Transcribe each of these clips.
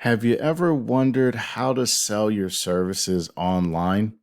Have you ever wondered how to sell your services online?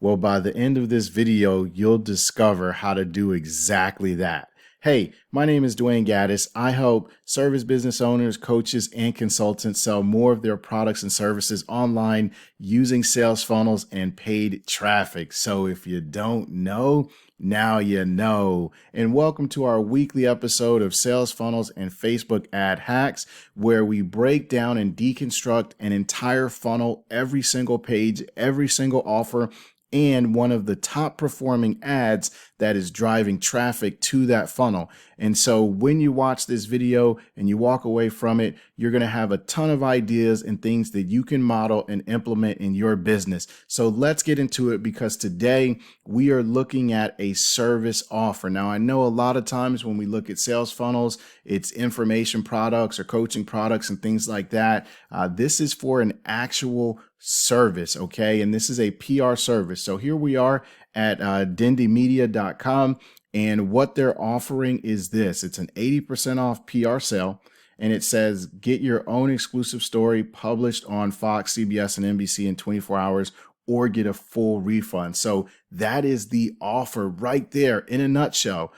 Well, by the end of this video, you'll discover how to do exactly that. Hey, my name is Dwayne Gaddis. I help service business owners, coaches, and consultants sell more of their products and services online using sales funnels and paid traffic. So if you don't know, now you know. And welcome to our weekly episode of Sales Funnels and Facebook Ad Hacks, where we break down and deconstruct an entire funnel, every single page, every single offer, and one of the top performing ads that is driving traffic to that funnel. And so when you watch this video and you walk away from it, you're going to have a ton of ideas and things that you can model and implement in your business. So let's get into it, because today we are looking at a service offer. Now, I know a lot of times when we look at sales funnels, it's information products or coaching products and things like that. This is for an actual service, okay? And this is a PR service. So here we are at dindymedia.com, and what they're offering is this. It's an 80% off PR sale, and it says get your own exclusive story published on Fox, CBS, and NBC in 24 hours or get a full refund. So that is the offer right there in a nutshell.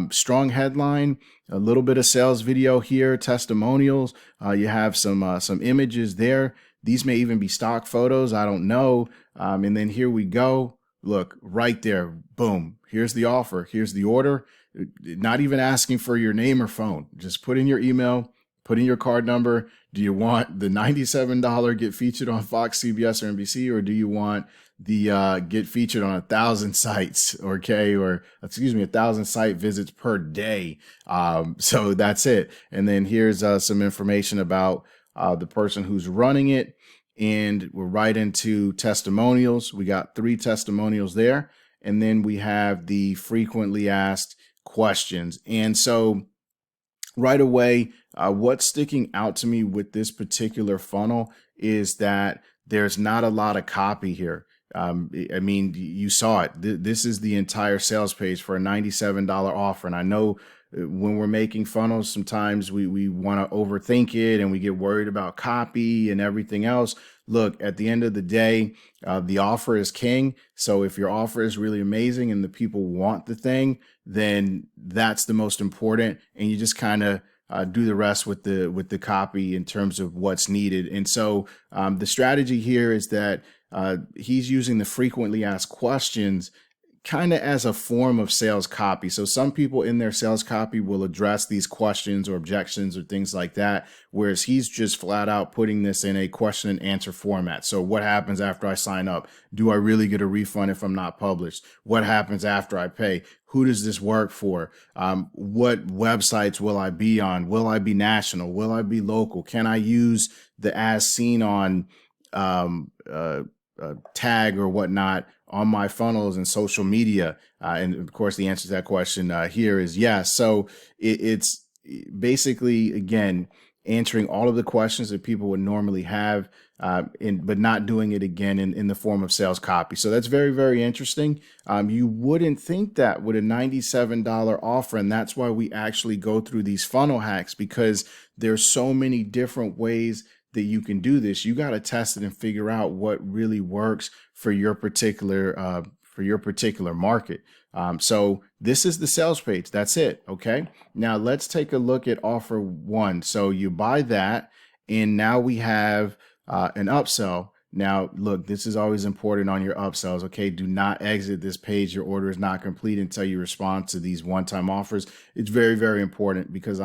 Strong headline, a little bit of sales video here, testimonials. You have some images there. These may even be stock photos. I don't know. And then here we go. Look right there. Boom. Here's the offer. Here's the order. Not even asking for your name or phone. Just put in your email, put in your card number. Do you want the $97 get featured on Fox, CBS, or NBC, or do you want the get featured on 1,000 sites, okay, or excuse me, 1,000 site visits per day? So that's it. And then here's some information about the person who's running it. And we're right into testimonials. We got 3 testimonials there. And then we have the frequently asked questions. And so right away, what's sticking out to me with this particular funnel is that there's not a lot of copy here. I mean, you saw it. This is the entire sales page for a $97 offer. And I know when we're making funnels, sometimes we want to overthink it and we get worried about copy and everything else. Look, at the end of the day, the offer is king. So if your offer is really amazing and the people want the thing, then that's the most important. And you just kind of do the rest with the copy in terms of what's needed. And so the strategy here is that he's using the frequently asked questions kind of as a form of sales copy. So some people in their sales copy will address these questions or objections or things like that, whereas he's just flat out putting this in a question and answer format. So what happens after I sign up? Do I really get a refund if I'm not published? What happens after I pay? Who does this work for? What websites will I be on? Will I be national? Will I be local? Can I use the as seen on tag or whatnot on my funnels and social media? And of course, the answer to that question here is yes. So it's basically, again, answering all of the questions that people would normally have, but not doing it again in the form of sales copy. So that's very, very interesting. You wouldn't think that with a $97 offer, and that's why we actually go through these funnel hacks, because there's so many different ways that you can do this. You got to test it and figure out what really works for your particular market. So this is the sales page. That's it. Okay. Now let's take a look at offer 1. So you buy that, and now we have an upsell. Now, look, this is always important on your upsells. Okay. Do not exit this page. Your order is not complete until you respond to these one-time offers. It's very, very important, because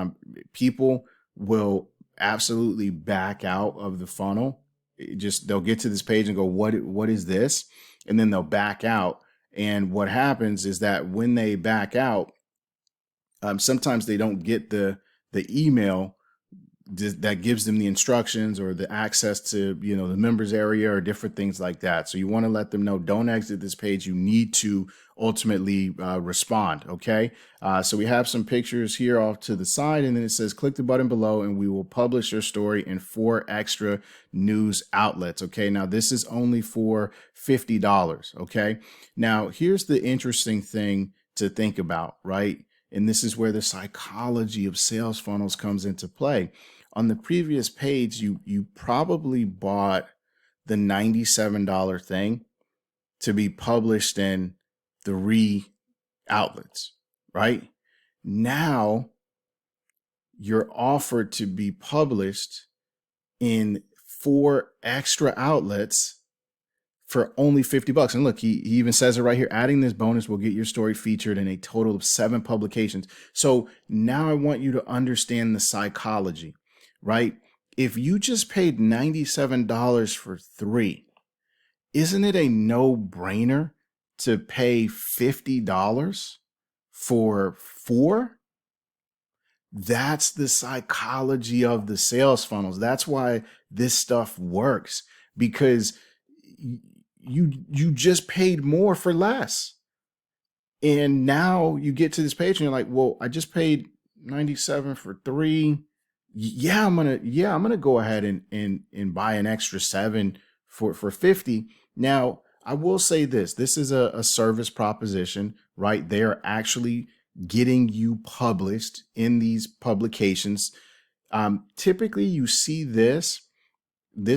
people will absolutely back out of the funnel. They'll get to this page and go, what is this? And then they'll back out. And what happens is that when they back out, sometimes they don't get the email that gives them the instructions or the access to, the members area or different things like that. So you want to let them know, don't exit this page. You need to ultimately respond. Okay. So we have some pictures here off to the side, and then it says, click the button below and we will publish your story in 4 extra news outlets. Okay. Now this is only for $50. Okay. Now here's the interesting thing to think about, right? And this is where the psychology of sales funnels comes into play. on the previous page, you probably bought the $97 thing to be published in 3 outlets, right? Now you're offered to be published in 4 extra outlets for only $50. And look, he even says it right here. Adding this bonus will get your story featured in a total of 7 publications. So now I want you to understand the psychology, right? If you just paid $97 for 3, isn't it a no-brainer to pay $50 for 4? That's the psychology of the sales funnels. That's why this stuff works, because you just paid more for less. And now you get to this page and you're like, well, I just paid 97 for 3. Yeah, I'm gonna go ahead and buy an extra 7 for 50. Now, I will say this is a service proposition, right? They are actually getting you published in these publications. Typically you see this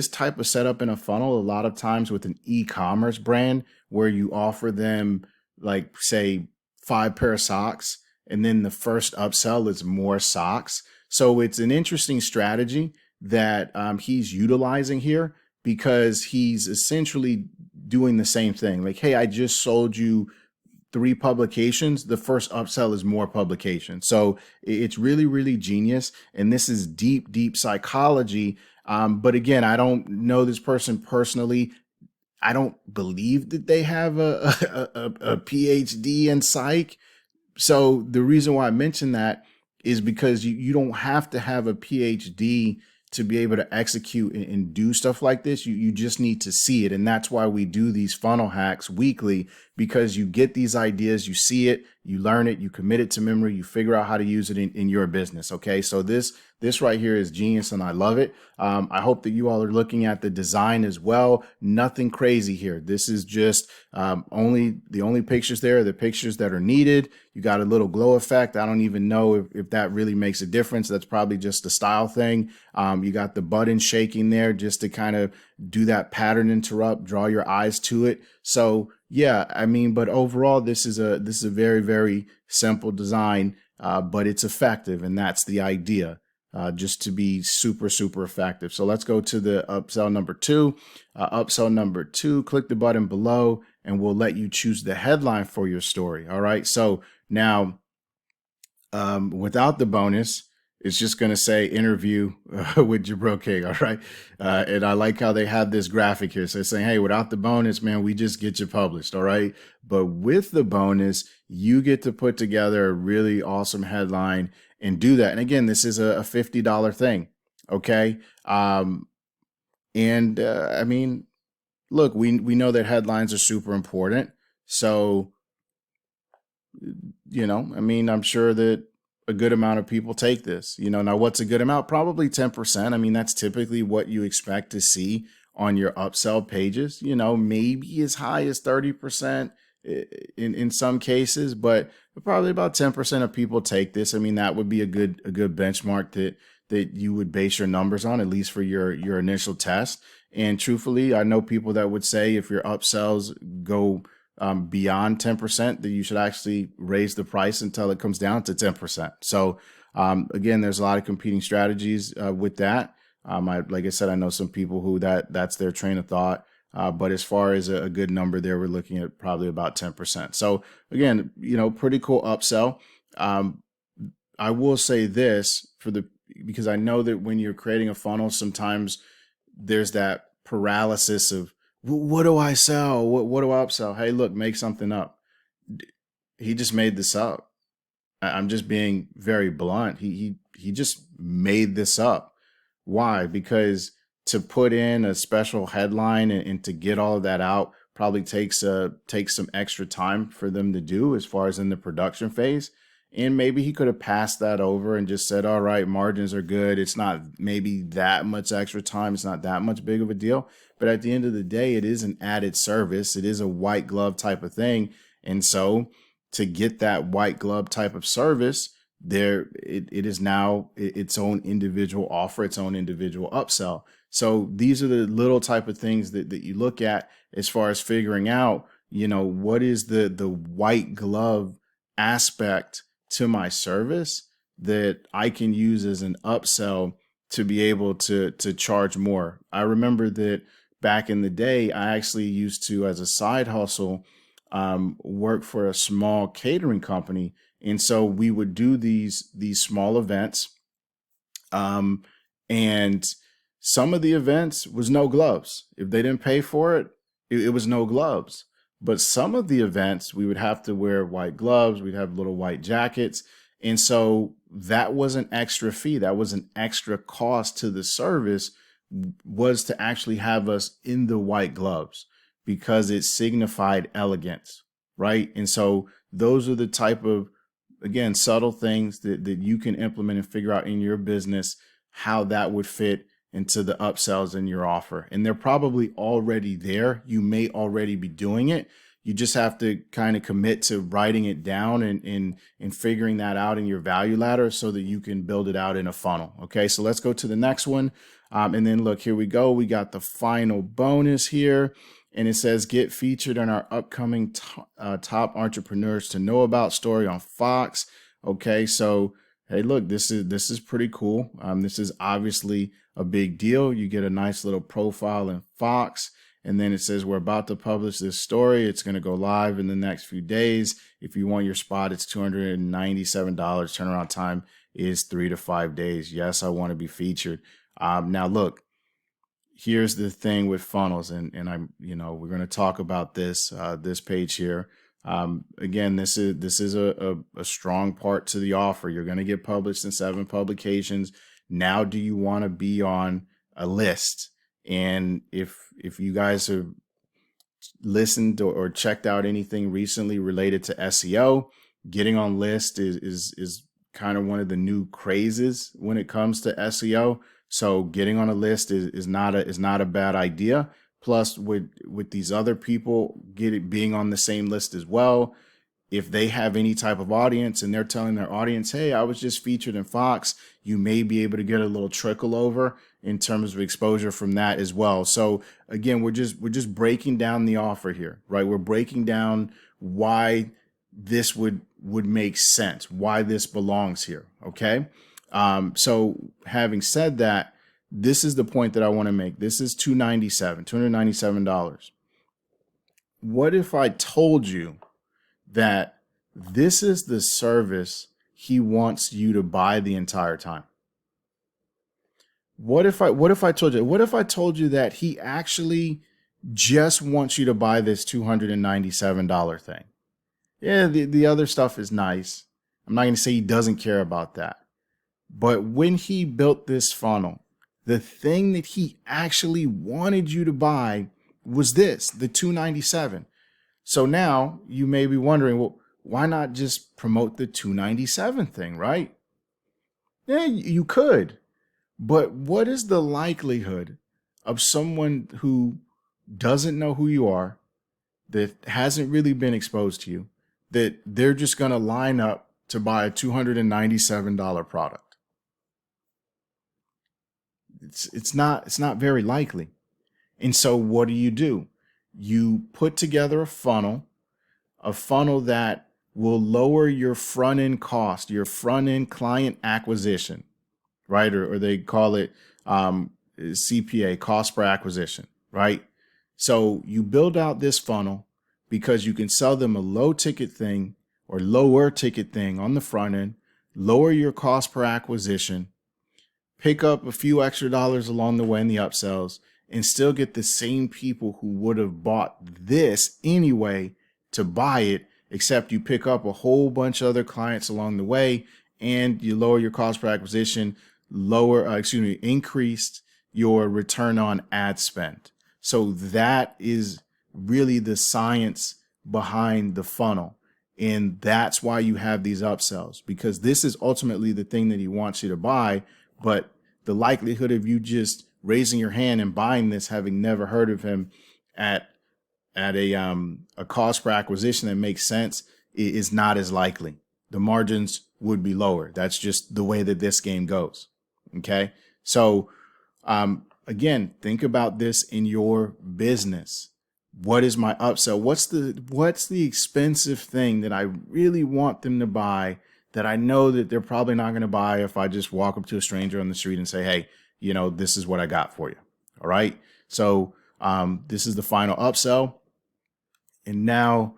type of setup in a funnel a lot of times with an e-commerce brand, where you offer them, like, say, 5 pair of socks, and then the first upsell is more socks. So it's an interesting strategy that he's utilizing here, because he's essentially doing the same thing. Like, hey, I just sold you 3 publications. The first upsell is more publications. So it's really, really genius. And this is deep, deep psychology. But again, I don't know this person personally. I don't believe that they have a PhD in psych. So the reason why I mention that is because you don't have to have a PhD to be able to execute and do stuff like this. You just need to see it. And that's why we do these funnel hacks weekly, because you get these ideas, you see it, you learn it, you commit it to memory, you figure out how to use it in your business. Okay. So this right here is genius, and I love it. I hope that you all are looking at the design as well. Nothing crazy here. This is just the only pictures there are the pictures that are needed. You got a little glow effect. I don't even know if that really makes a difference. That's probably just a style thing. You got the button shaking there just to kind of do that pattern interrupt, draw your eyes to it. So yeah, I mean, but overall, this is a very, very simple design, but it's effective, and that's the idea. Just to be super, super effective. So let's go to the upsell number 2. Upsell number 2, click the button below and we'll let you choose the headline for your story. All right. So now without the bonus, it's just going to say interview with Jabril King. All right. And I like how they have this graphic here. So it's saying, hey, without the bonus, man, we just get you published. All right. But with the bonus, you get to put together a really awesome headline and do that. And again, this is a $50 thing. Okay. I mean, look, we know that headlines are super important. So, I mean, I'm sure that a good amount of people take this. Now what's a good amount? Probably 10%. I mean, that's typically what you expect to see on your upsell pages, maybe as high as 30% in some cases, but probably about 10% of people take this. I mean, that would be a good benchmark that you would base your numbers on, at least for your initial test. And truthfully, I know people that would say if your upsells go beyond 10%, that you should actually raise the price until it comes down to 10%. So again, there's a lot of competing strategies with that. Like I said, I know some people who that's their train of thought. But as far as a good number there, we're looking at probably about 10%. So again, pretty cool upsell. I will say this because I know that when you're creating a funnel, sometimes there's that paralysis of, what do I sell? What do I upsell? Hey, look, make something up. He just made this up. I'm just being very blunt. He just made this up. Why? Because to put in a special headline and to get all of that out probably takes some extra time for them to do as far as in the production phase. And maybe he could have passed that over and just said, all right, margins are good. It's not maybe that much extra time. It's not that much big of a deal. But at the end of the day, it is an added service. It is a white glove type of thing. And so to get that white glove type of service, it is now its own individual offer, its own individual upsell. So these are the little type of things that you look at as far as figuring out, what is the white glove aspect to my service that I can use as an upsell to be able to charge more. I remember that back in the day, I actually used to, as a side hustle, work for a small catering company, and so we would do these small events, and some of the events was no gloves. If they didn't pay for it, it was no gloves. But some of the events we would have to wear white gloves. We'd have little white jackets, and so that was an extra fee. That was an extra cost to the service, was to actually have us in the white gloves because it signified elegance, right? And so those are the type of, again, subtle things that you can implement and figure out in your business how that would fit into the upsells in your offer. And they're probably already there. You may already be doing it. You just have to kind of commit to writing it down and figuring that out in your value ladder so that you can build it out in a funnel. Okay, so let's go to the next one. And then look, here we go. We got the final bonus here. And it says, get featured in our upcoming top entrepreneurs to know about story on Fox. Okay, so hey, look, this is pretty cool. This is obviously a big deal. You get a nice little profile in Fox, and then it says we're about to publish this story. It's going to go live in the next few days. If you want your spot, it's $297. Turnaround time is 3 to 5 days. Yes, I want to be featured. Now, look. Here's the thing with funnels, and I'm, we're going to talk about this page here. Again, this is a strong part to the offer. You're going to get published in 7 publications. Now, do you want to be on a list? And if you guys have listened or checked out anything recently related to SEO, getting on list is kind of one of the new crazes when it comes to SEO. So getting on a list is not a bad idea. Plus, with these other people being on the same list as well, if they have any type of audience and they're telling their audience, hey, I was just featured in Fox, you may be able to get a little trickle over in terms of exposure from that as well. So again, we're just breaking down the offer here, right? We're breaking down why this would make sense, why this belongs here. Okay. So having said that, this is the point that I want to make. This is $297. What if I told you that this is the service he wants you to buy the entire time? What if I told you that he actually just wants you to buy this $297 thing? Yeah, the other stuff is nice. I'm not going to say he doesn't care about that. But when he built this funnel, the thing that he actually wanted you to buy was this, the $297. So now you may be wondering, well, why not just promote the $297 thing, right? Yeah, you could. But what is the likelihood of someone who doesn't know who you are, that hasn't really been exposed to you, that they're just going to line up to buy a $297 product? It's not very likely. And so what do? You put together a funnel that will lower your front end cost, your front end client acquisition, right? Or they call it CPA, cost per acquisition, right? So you build out this funnel because you can sell them a low ticket thing or lower ticket thing on the front end, lower your cost per acquisition, pick up a few extra dollars along the way in the upsells, and still get the same people who would have bought this anyway to buy it, except you pick up a whole bunch of other clients along the way and you lower your cost per acquisition, increased your return on ad spend. So that is really the science behind the funnel. And that's why you have these upsells, because this is ultimately the thing that he wants you to buy. But the likelihood of you just raising your hand and buying this, having never heard of him at a cost per acquisition that makes sense, is not as likely. The margins would be lower. That's just the way that this game goes. Okay. So, again, think about this in your business. What is my upsell? What's the expensive thing that I really want them to buy that I know that they're probably not going to buy if I just walk up to a stranger on the street and say, hey, this is what I got for you. All right. So this is the final upsell. And now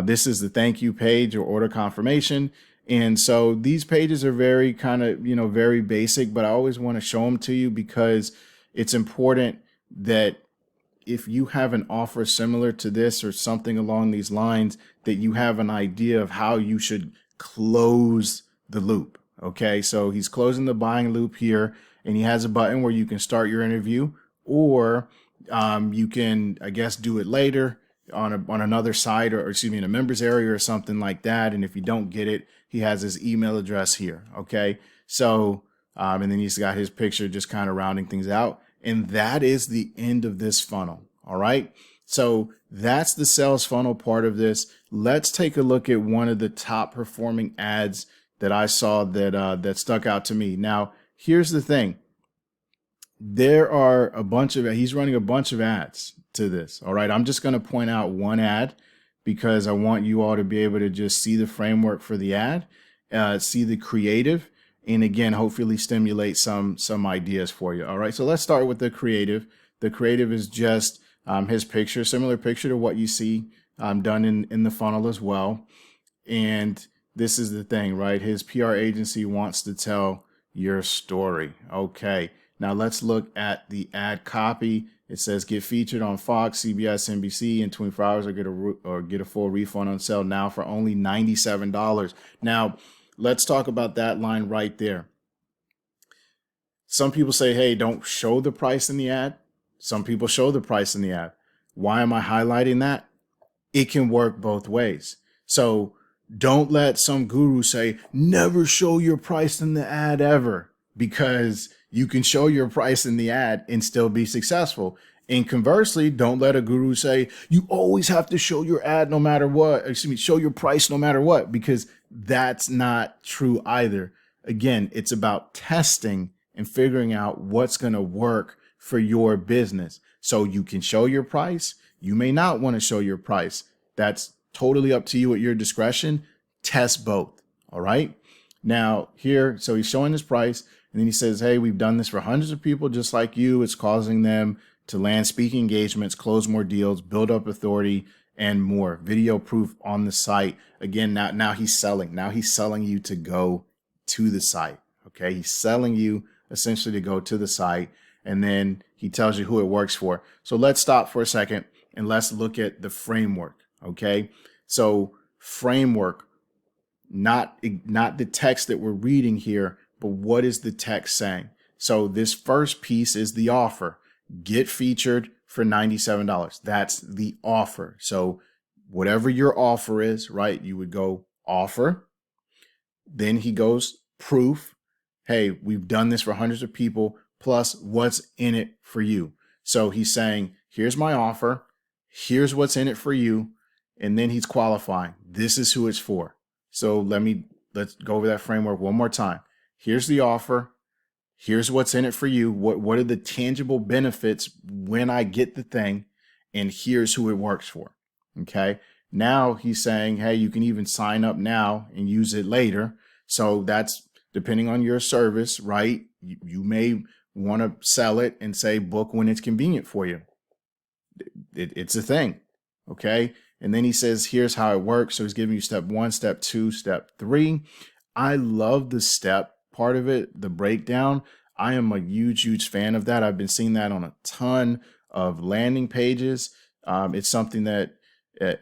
this is the thank you page or order confirmation. And so these pages are very kind of, very basic, but I always want to show them to you because it's important that if you have an offer similar to this or something along these lines, that you have an idea of how you should close the loop. Okay, so he's closing the buying loop here, and he has a button where you can start your interview, or you can, I guess, do it later on another site, or excuse me, in a members area or something like that. And if you don't get it, he has his email address here. Okay, so and then he's got his picture, just kind of rounding things out. And that is the end of this funnel. All right. So that's the sales funnel part of this. Let's take a look at one of the top performing ads that I saw that stuck out to me. Now, here's the thing. There are he's running a bunch of ads to this. All right. I'm just going to point out one ad because I want you all to be able to just see the framework for the ad, see the creative, and again, hopefully stimulate some ideas for you. All right, so let's start with the creative. The creative is just his picture, similar picture to what you see done in the funnel as well. And this is the thing, right? His PR agency wants to tell your story. Okay, now let's look at the ad copy. It says get featured on Fox, CBS, NBC in 24 hours or get a full refund on sale now for only $97. Now, let's talk about that line right there. Some people say, hey, don't show the price in the ad. Some people show the price in the ad. Why am I highlighting that? It can work both ways. So don't let some guru say, never show your price in the ad ever, because you can show your price in the ad and still be successful. And conversely, don't let a guru say, you always have to show your ad no matter what, show your price no matter what, because that's not true either. Again, it's about testing and figuring out what's going to work for your business. So you can show your price. You may not want to show your price. That's totally up to you at your discretion. Test both. All right. Now here, so he's showing his price, and then he says, hey, we've done this for hundreds of people just like you. It's causing them to land speaking engagements, close more deals, build up authority, and more. Video proof on the site. Again, now he's selling. Now he's selling you to go to the site. Okay, he's selling you essentially to go to the site, and then he tells you who it works for. So let's stop for a second and let's look at the framework. Okay, so framework, not the text that we're reading here, but what is the text saying? So this first piece is the offer. Get featured for $97. That's the offer. So whatever your offer is, right, you would go offer. Then he goes proof. Hey, we've done this for hundreds of people, plus what's in it for you. So he's saying, here's my offer. Here's what's in it for you. And then he's qualifying. This is who it's for. So let's go over that framework one more time. Here's the offer. Here's what's in it for you. What are the tangible benefits when I get the thing? And here's who it works for. Okay. Now he's saying, hey, you can even sign up now and use it later. So that's depending on your service, right? You may want to sell it and say book when it's convenient for you. It's a thing. Okay. And then he says, here's how it works. So he's giving you step 1, step 2, step 3. I love the step part of it, the breakdown. I am a huge fan of that. I've been seeing that on a ton of landing pages. It's something that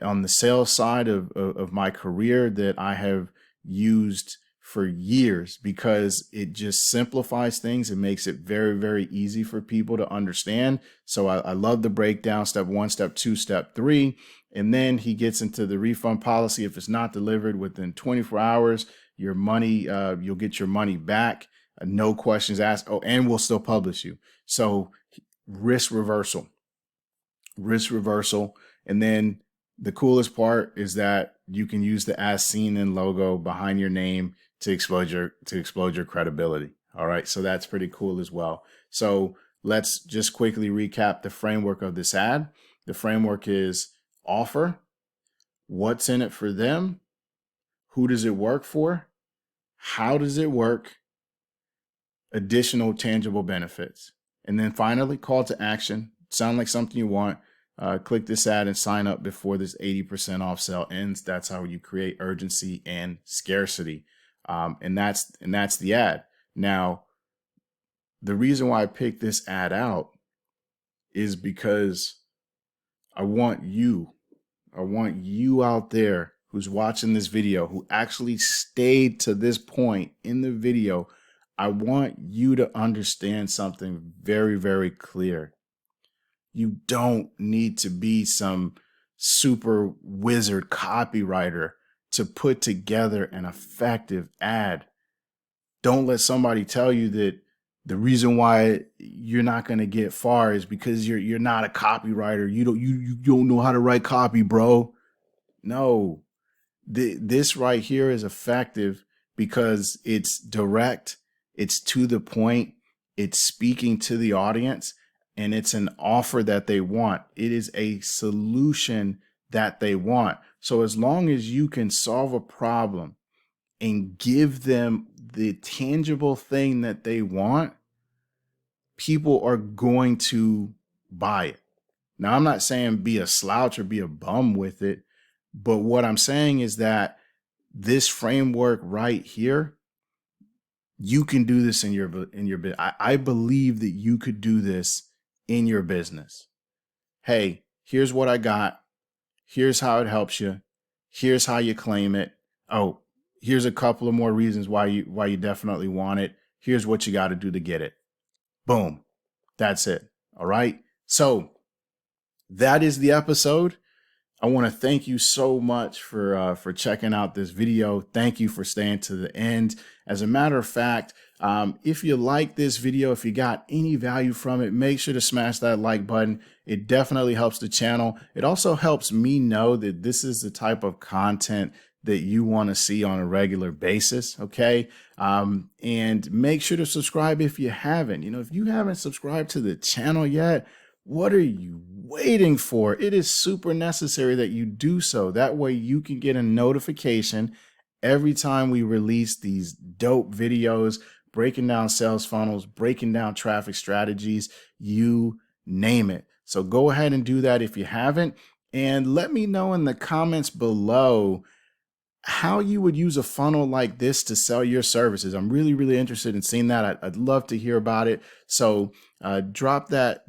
on the sales side of my career that I have used for years because it just simplifies things and makes it very easy for people to understand. So I love the breakdown, step 1, step 2, step 3. And then he gets into the refund policy. If it's not delivered within 24 hours, your money, you'll get your money back. No questions asked. Oh, and we'll still publish you. So risk reversal. And then the coolest part is that you can use the as seen in logo behind your name to explode your credibility. All right, so that's pretty cool as well. So let's just quickly recap the framework of this ad. The framework is offer, what's in it for them, who does it work for, how does it work, additional tangible benefits, and then finally call to action. Sound like something you want? Click this ad and sign up before this 80% off sale ends. That's how you create urgency and scarcity. And that's the ad. Now, the reason why I picked this ad out is because I want you out there who's watching this video, who actually stayed to this point in the video. I want you to understand something very, very clear. You don't need to be some super wizard copywriter to put together an effective ad. Don't let somebody tell you that the reason why you're not going to get far is because you're not a copywriter. You don't know how to write copy, bro. No, this right here is effective because it's direct, it's to the point, it's speaking to the audience, and it's an offer that they want. It is a solution that they want. So as long as you can solve a problem and give them the tangible thing that they want, people are going to buy it. Now, I'm not saying be a slouch or be a bum with it, but what I'm saying is that this framework right here, you can do this in your business. I believe that you could do this in your business. Hey, here's what I got. Here's how it helps you. Here's how you claim it. Oh, here's a couple of more reasons why you definitely want it. Here's what you got to do to get it. Boom. That's it. All right. So that is the episode. I want to thank you so much for checking out this video. Thank you for staying to the end. As a matter of fact, if you like this video, if you got any value from it, make sure to smash that like button. It definitely helps the channel. It also helps me know that this is the type of content that you want to see on a regular basis. Okay. And make sure to subscribe if you haven't. If you haven't subscribed to the channel yet, what are you waiting for? It is super necessary that you do so. That way you can get a notification every time we release these dope videos, breaking down sales funnels, breaking down traffic strategies, you name it. So go ahead and do that if you haven't. And let me know in the comments below how you would use a funnel like this to sell your services. I'm really, really interested in seeing that. I'd love to hear about it. So drop that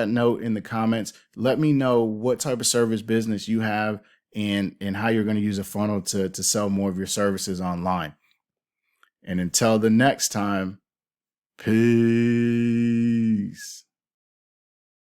note in the comments. Let me know what type of service business you have and how you're going to use a funnel to sell more of your services online. And until the next time, peace.